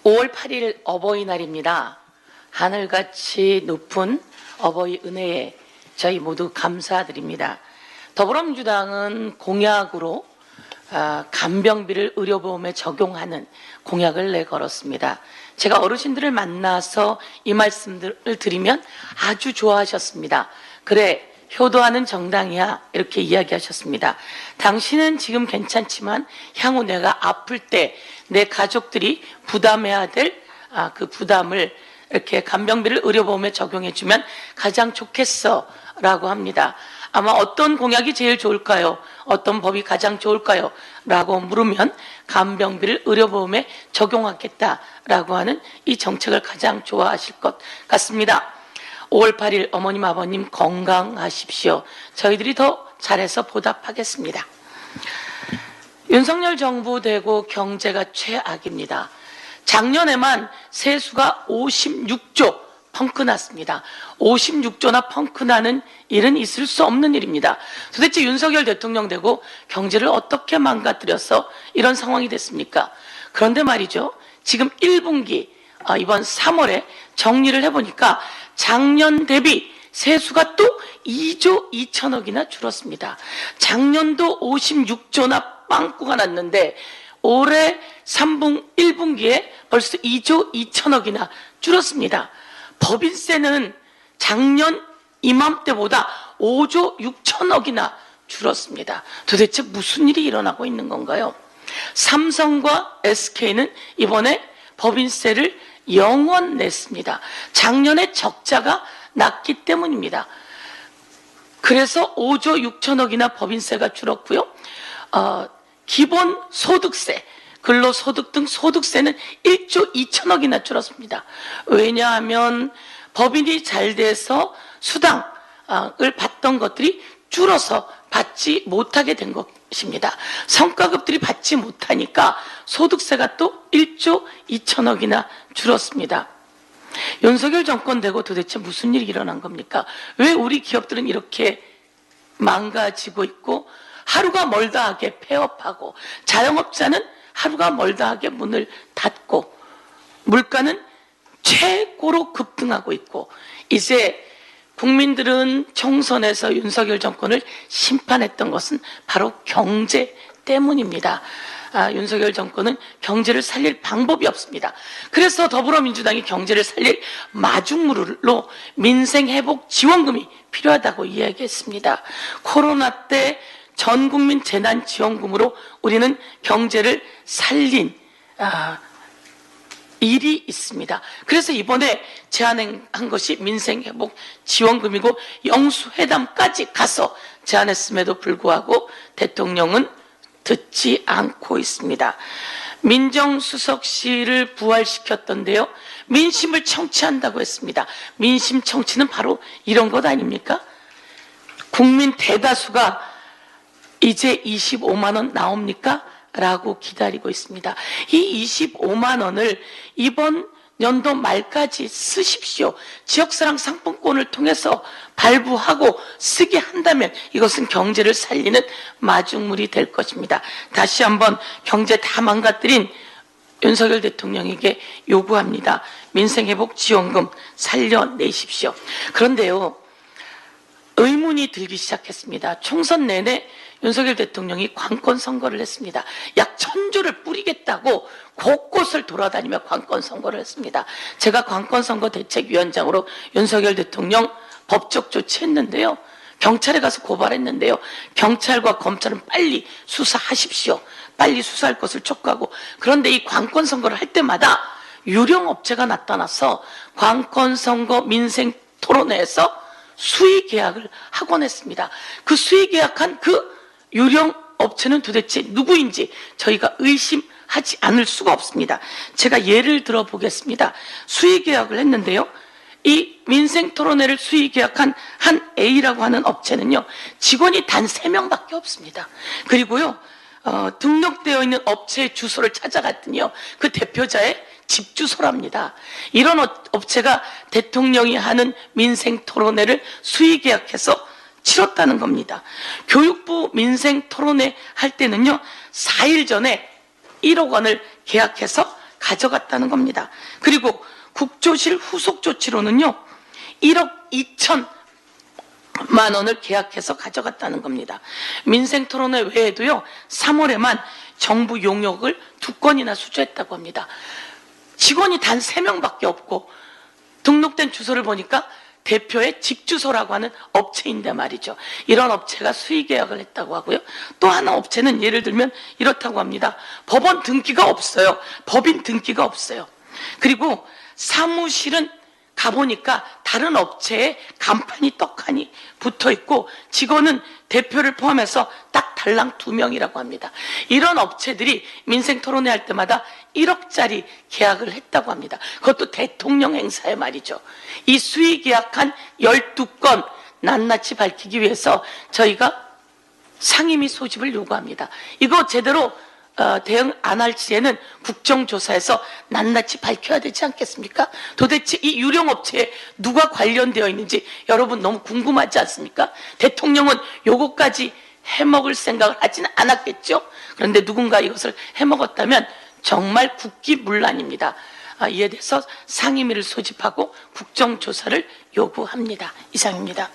5월 8일 어버이날입니다. 하늘같이 높은 어버이 은혜에 저희 모두 감사드립니다. 더불어민주당은 공약으로 간병비를 의료보험에 적용하는 공약을 내걸었습니다. 제가 어르신들을 만나서 이 말씀을 드리면 아주 좋아하셨습니다. 그래, 효도하는 정당이야, 이렇게 이야기하셨습니다. 당신은 지금 괜찮지만 향후 내가 아플 때 내 가족들이 부담해야 될 그 부담을 이렇게 간병비를 의료보험에 적용해주면 가장 좋겠어 라고 합니다. 아마 어떤 공약이 제일 좋을까요? 어떤 법이 가장 좋을까요? 라고 물으면 간병비를 의료보험에 적용하겠다라고 하는 이 정책을 가장 좋아하실 것 같습니다. 5월 8일 어머님 아버님 건강하십시오. 저희들이 더 잘해서 보답하겠습니다. 윤석열 정부 되고 경제가 최악입니다. 작년에만 세수가 56조 펑크 났습니다. 56조나 펑크 나는 일은 있을 수 없는 일입니다. 도대체 윤석열 대통령 되고 경제를 어떻게 망가뜨려서 이런 상황이 됐습니까? 그런데 말이죠. 지금 1분기 이번 3월에 정리를 해보니까 작년 대비 세수가 또 2조 2천억이나 줄었습니다. 작년도 56조나 빵꾸가 났는데 올해 1분기에 벌써 2조 2천억이나 줄었습니다. 법인세는 작년 이맘때보다 5조 6천억이나 줄었습니다. 도대체 무슨 일이 일어나고 있는 건가요? 삼성과 SK는 이번에 법인세를 0원 냈습니다. 작년에 적자가 났기 때문입니다. 그래서 5조 6천억이나 법인세가 줄었고요. 기본소득세, 근로소득 등 소득세는 1조 2천억이나 줄었습니다. 왜냐하면 법인이 잘 돼서 수당을 받던 것들이 줄어서 받지 못하게 된 것입니다. 성과급들이 받지 못하니까 소득세가 또 1조 2천억이나 줄었습니다. 윤석열 정권 되고 도대체 무슨 일이 일어난 겁니까? 왜 우리 기업들은 이렇게 망가지고 있고 하루가 멀다 하게 폐업하고 자영업자는 하루가 멀다 하게 문을 닫고 물가는 최고로 급등하고 있고 이제 국민들은 총선에서 윤석열 정권을 심판했던 것은 바로 경제 때문입니다. 윤석열 정권은 경제를 살릴 방법이 없습니다. 그래서 더불어민주당이 경제를 살릴 마중물로 민생회복지원금이 필요하다고 이야기했습니다. 코로나 때 전국민 재난지원금으로 우리는 경제를 살린 일이 있습니다. 그래서 이번에 제안한 것이 민생회복지원금이고 영수회담까지 가서 제안했음에도 불구하고 대통령은 듣지 않고 있습니다. 민정수석실을 부활시켰던데요. 민심을 청취한다고 했습니다. 민심 청취는 바로 이런 것 아닙니까? 국민 대다수가 이제 25만 원 나옵니까? 라고 기다리고 있습니다. 이 25만 원을 이번 연도 말까지 쓰십시오. 지역사랑 상품권을 통해서 발부하고 쓰게 한다면 이것은 경제를 살리는 마중물이 될 것입니다. 다시 한번 경제 다 망가뜨린 윤석열 대통령에게 요구합니다. 민생회복지원금 살려내십시오. 그런데요, 의문이 들기 시작했습니다. 총선 내내 윤석열 대통령이 관권 선거를 했습니다. 약 1,000조를 뿌리겠다고 곳곳을 돌아다니며 관권 선거를 했습니다. 제가 관권 선거 대책위원장으로 윤석열 대통령 법적 조치했는데요. 경찰에 가서 고발했는데요. 경찰과 검찰은 빨리 수사하십시오. 빨리 수사할 것을 촉구하고, 그런데 이 관권 선거를 할 때마다 유령 업체가 나타나서 관권 선거 민생 토론회에서 수의 계약을 하곤 했습니다. 그 수의 계약한 그 유령 업체는 도대체 누구인지 저희가 의심하지 않을 수가 없습니다. 제가 예를 들어 보겠습니다. 수의 계약을 했는데요. 이 민생토론회를 수의 계약한 한 A라고 하는 업체는요, 직원이 단 3명밖에 없습니다. 그리고요, 등록되어 있는 업체의 주소를 찾아갔더니요, 그 대표자의 집 주소랍니다. 이런 업체가 대통령이 하는 민생토론회를 수의 계약해서 치렀다는 겁니다. 교육부 민생토론회 할 때는요, 4일 전에 1억 원을 계약해서 가져갔다는 겁니다. 그리고 국조실 후속 조치로는요, 1억 2천만 원을 계약해서 가져갔다는 겁니다. 민생토론회 외에도요, 3월에만 정부 용역을 2건이나 수주했다고 합니다. 직원이 단 3명밖에 없고 등록된 주소를 보니까 대표의 집 주소라고 하는 업체인데 말이죠. 이런 업체가 수의 계약을 했다고 하고요. 또 하나 업체는 예를 들면 이렇다고 합니다. 법원 등기가 없어요. 법인 등기가 없어요. 그리고 사무실은 가보니까 다른 업체에 간판이 떡하니 붙어 있고 직원은 대표를 포함해서 딱 달랑 2명이라고 합니다. 이런 업체들이 민생토론회 할 때마다 1억짜리 계약을 했다고 합니다. 그것도 대통령 행사에 말이죠. 이 수의 계약한 12건 낱낱이 밝히기 위해서 저희가 상임위 소집을 요구합니다. 이거 제대로 대응 안 할 시에는 국정조사에서 낱낱이 밝혀야 되지 않겠습니까? 도대체 이 유령업체에 누가 관련되어 있는지 여러분 너무 궁금하지 않습니까? 대통령은 요거까지 해먹을 생각을 하지는 않았겠죠? 그런데 누군가 이것을 해먹었다면 정말 국기문란입니다. 이에 대해서 상임위를 소집하고 국정조사를 요구합니다. 이상입니다.